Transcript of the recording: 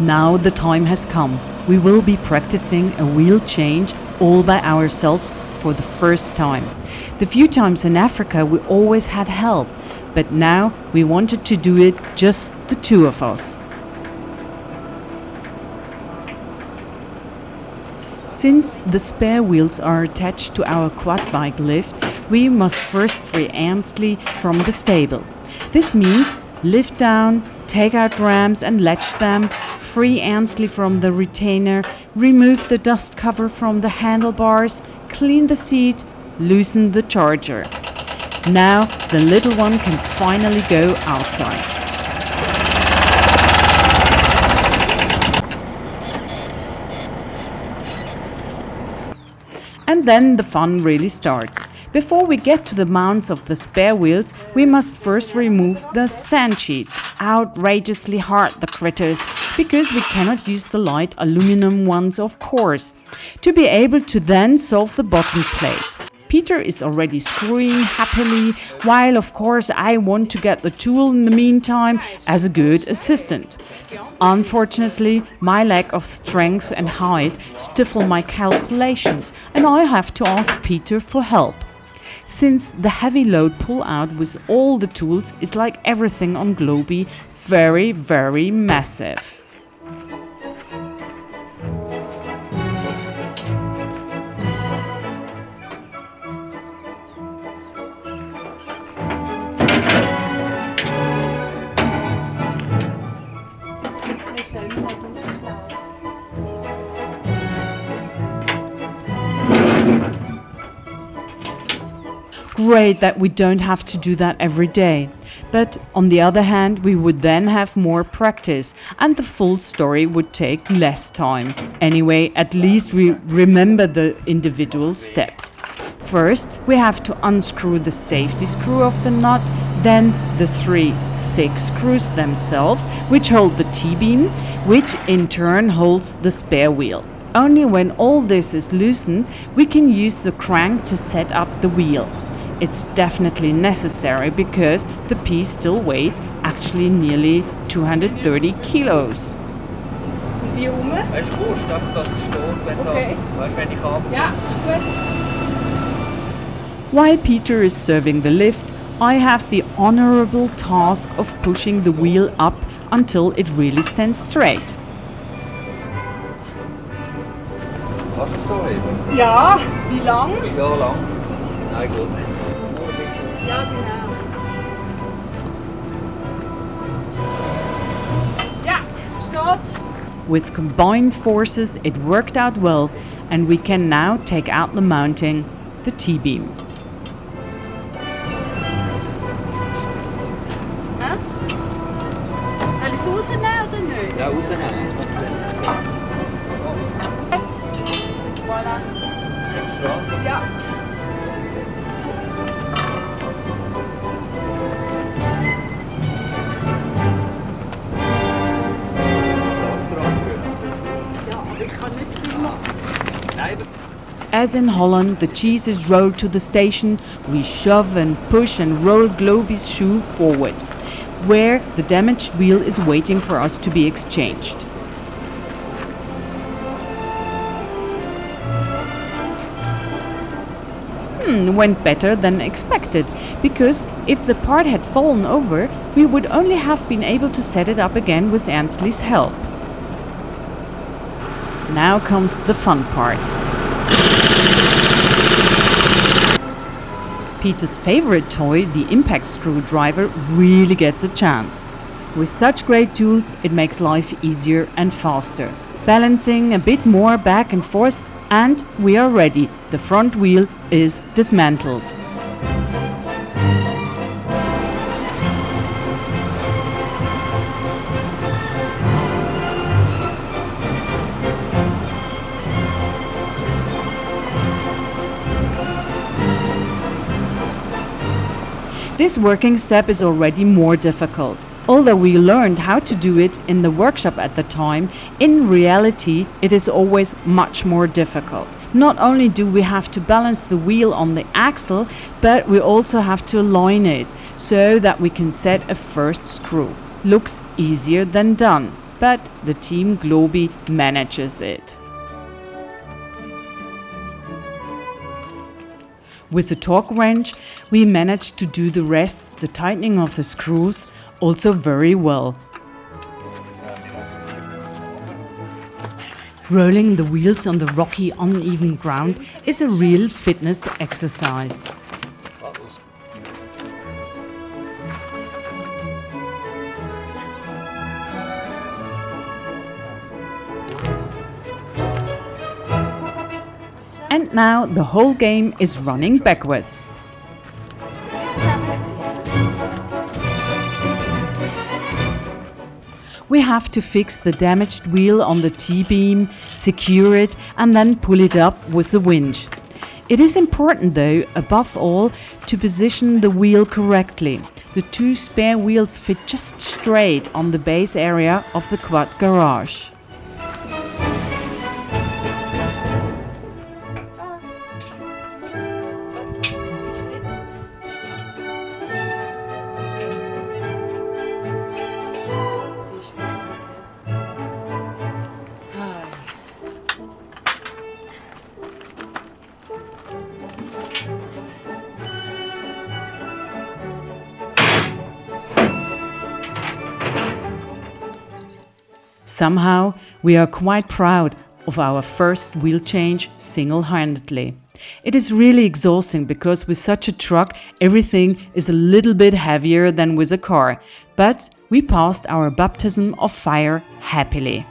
Now the time has come. We will be practicing a wheel change all by ourselves for the first time. The few times in Africa we always had help, but now we wanted to do it just the two of us. Since the spare wheels are attached to our quad bike lift, we must first free Ernstli from the stable. This means lift down, take out rams and latch them, free Ernstli from the retainer, remove the dust cover from the handlebars, clean the seat, loosen the charger. Now the little one can finally go outside. And then the fun really starts. Before we get to the mounts of the spare wheels, we must first remove the sand sheets. Outrageously hard, the critters, because we cannot use the light aluminum ones, of course, to be able to then solve the bottom plate. Peter is already screwing happily, while of course I want to get the tool in the meantime as a good assistant. Unfortunately, my lack of strength and height stifle my calculations, and I have to ask Peter for help. Since the heavy load pull-out with all the tools is like everything on Globi, very, very massive. Great that we don't have to do that every day. But on the other hand, we would then have more practice and the full story would take less time. Anyway, at least we remember the individual steps. First, we have to unscrew the safety screw of the nut, then the 3 thick screws themselves, which hold the T-beam, which in turn holds the spare wheel. Only when all this is loosened, we can use the crank to set up the wheel. It's definitely necessary because the piece still weighs actually nearly 230 kilos. Wie rum? Es ist wurscht, einfach dass es steht, wenn ich habe. Ja, ist gut. While Peter is serving the lift, I have the honorable task of pushing the wheel up until it really stands straight. Kannst du es so heben? Ja, wie lang? Ja, lang. Nein, gut nicht. Ja, genau. Ja, steht. With combined forces, it worked out well, and we can now take out the mounting, the T-beam. Hä? Soll ich es rausnehmen oder nicht? Ja, rausnehmen. Voilà. Extra. Ja. As in Holland, the cheese is rolled to the station, we shove and push and roll Globi's shoe forward, where the damaged wheel is waiting for us to be exchanged. Went better than expected, because if the part had fallen over, we would only have been able to set it up again with Ernstli's help. Now comes the fun part. Peter's favorite toy, the impact screwdriver, really gets a chance. With such great tools, it makes life easier and faster. Balancing a bit more back and forth, and we are ready. The front wheel is dismantled. This working step is already more difficult. Although we learned how to do it in the workshop at the time, in reality it is always much more difficult. Not only do we have to balance the wheel on the axle, but we also have to align it so that we can set a first screw. Looks easier than done. but the team Globi manages it. With the torque wrench, we managed to do the rest, the tightening of the screws, also very well. Rolling the wheels on the rocky, uneven ground is a real fitness exercise. And now the whole game is running backwards. We have to fix the damaged wheel on the T-beam, secure it and then pull it up with the winch. It is important though, above all, to position the wheel correctly. The 2 spare wheels fit just straight on the base area of the quad garage. Somehow, we are quite proud of our first wheel change single-handedly. It is really exhausting because with such a truck everything is a little bit heavier than with a car, but we passed our baptism of fire happily.